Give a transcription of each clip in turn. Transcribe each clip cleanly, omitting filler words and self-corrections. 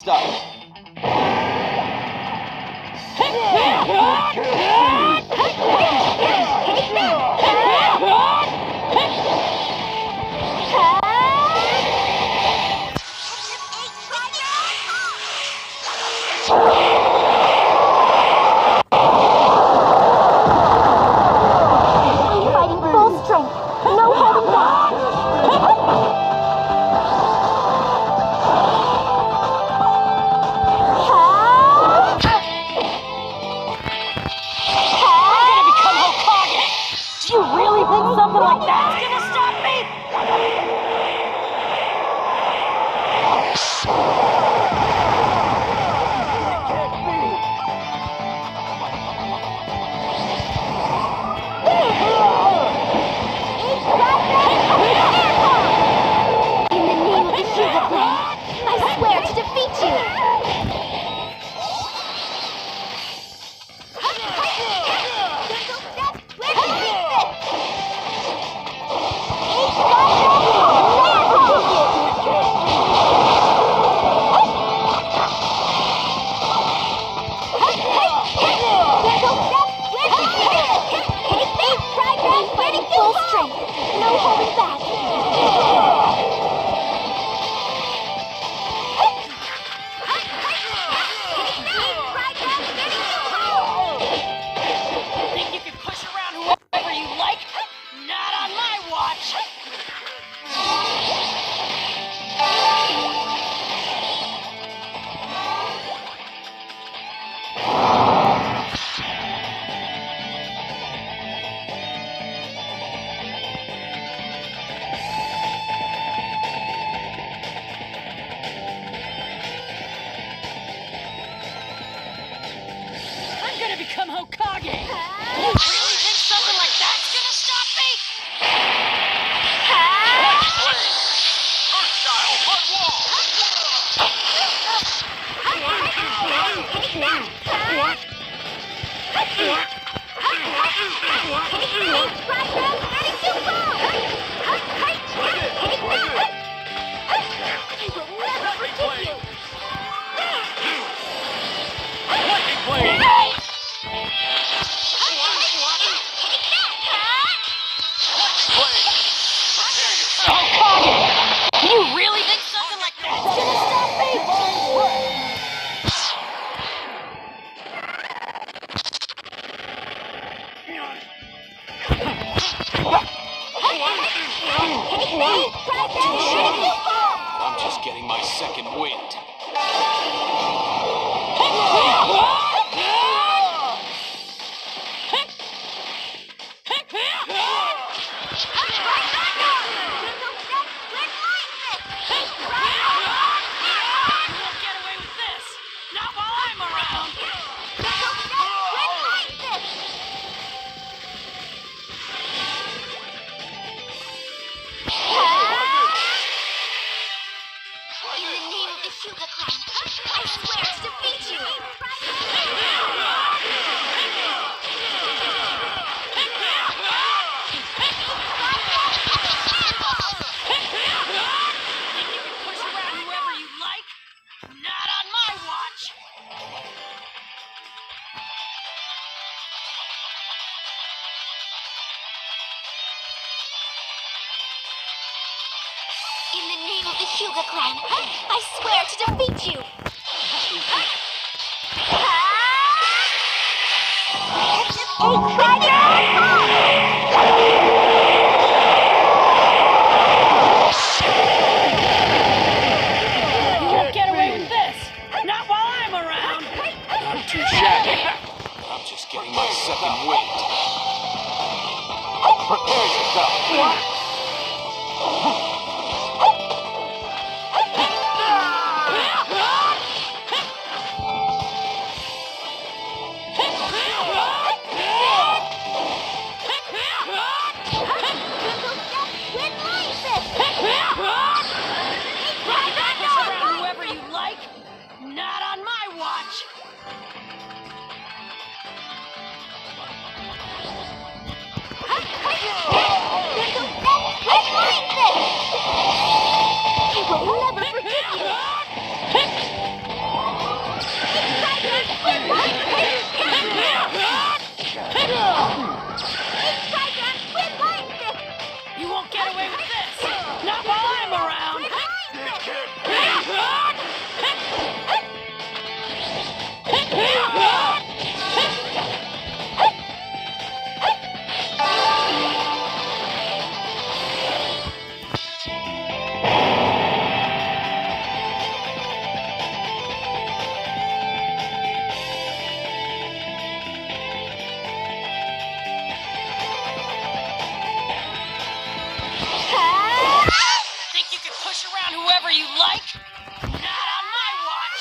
yourself. I'm fighting full strength. No holding back. I'm gonna become Hokage! Do you really think something like that's gonna stop me? In the name of the Hyuga clan, I swear to defeat you! Fighting full strength, no holding back. Think you can push around whoever you like? Not on my watch! I'm gonna become Hokage! You really think something like that's gonna stop me? Hokage! You really think something like that's gonna stop me? I'm just getting my second wind. You won't get away with this! Not while I'm around! In the name of the Hyuga clan, I swear to defeat you! Think you can push around whoever you like? Not on my watch! In the name of the Hyuga clan, I swear to defeat you! You won't get away with this! Not while I'm around! Not too shabby. I'm just getting my second wind. Prepare yourself. Push around whoever you like? Not on my watch! I will never forgive you!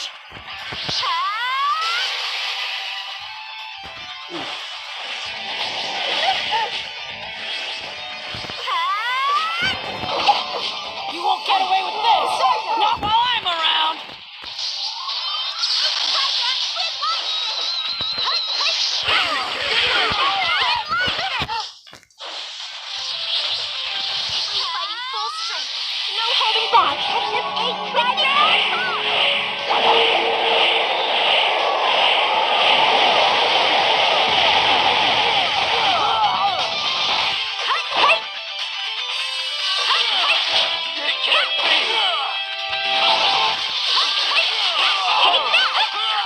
watch. You won't get away with this. Not while I'm around. Fighting full strength. No holding back.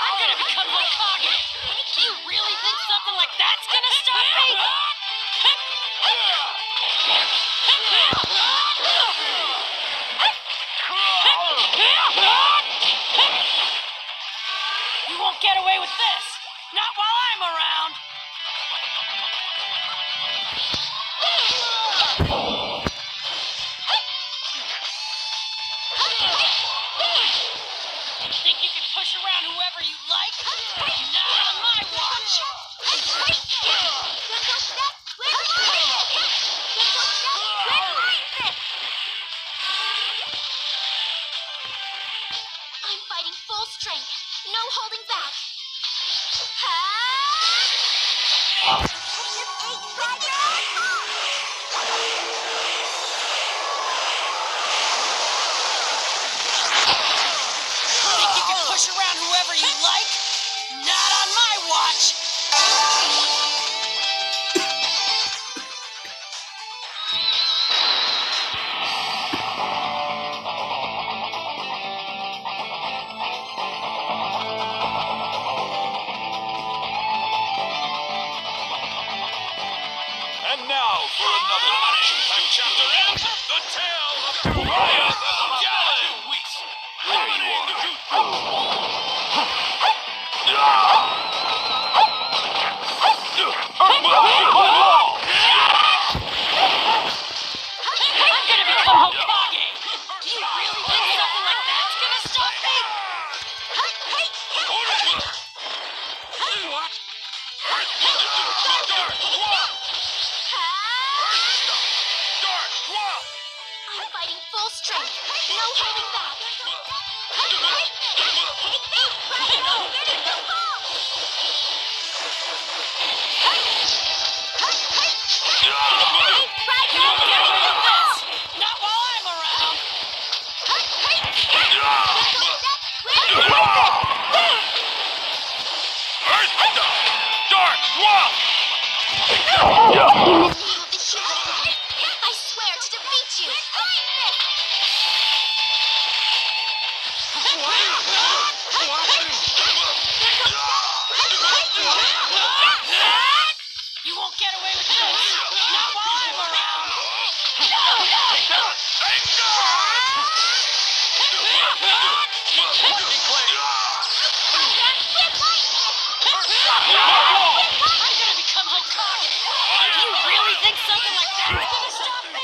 I'm gonna become Hokage. Do you really think something like that's gonna stop me? You won't get away with this. Not while I'm around. Think you can push around whoever you like? Not on my watch. I'm fighting full strength. No holding back. Think you can push around whoever you like? Not on my watch. And now for another action-packed chapter in The Tale of Goliath and Gallon. There you are. I'm gonna become Hokage. Do you really think something like that's gonna stop me? I'm fighting full strength. No holding back. You won't get away with this. Not while I'm around. Dark Swamp! In the name of the Hyuga clan, I swear to defeat you. You won't get away with this. Not while I'm around. I'm gonna become Hokage. Do you really think something like that's gonna stop me?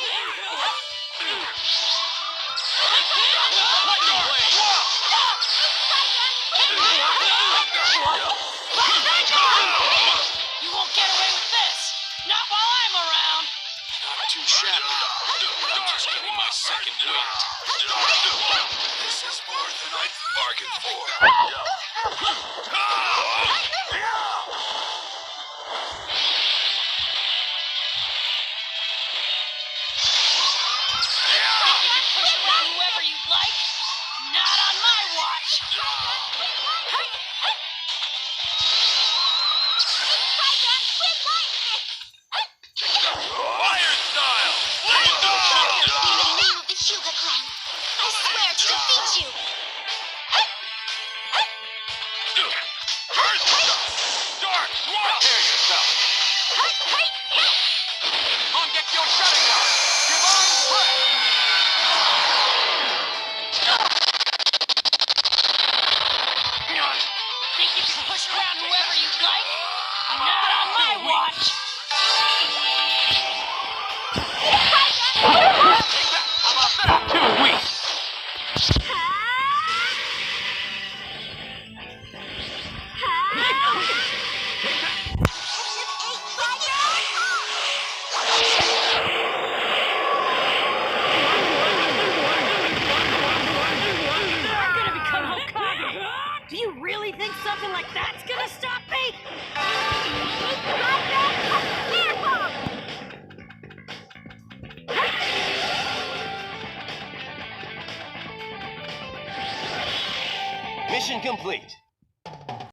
You won't get away with this. Not while I'm around. Not too shabby. I'm just getting my second wind. This is more than I bargained for. Think you can push around whoever you like? Not on my watch. Fire style! In the name of the Hyuga clan, I swear to defeat you. Do you really think something like that's gonna stop me? Mission complete.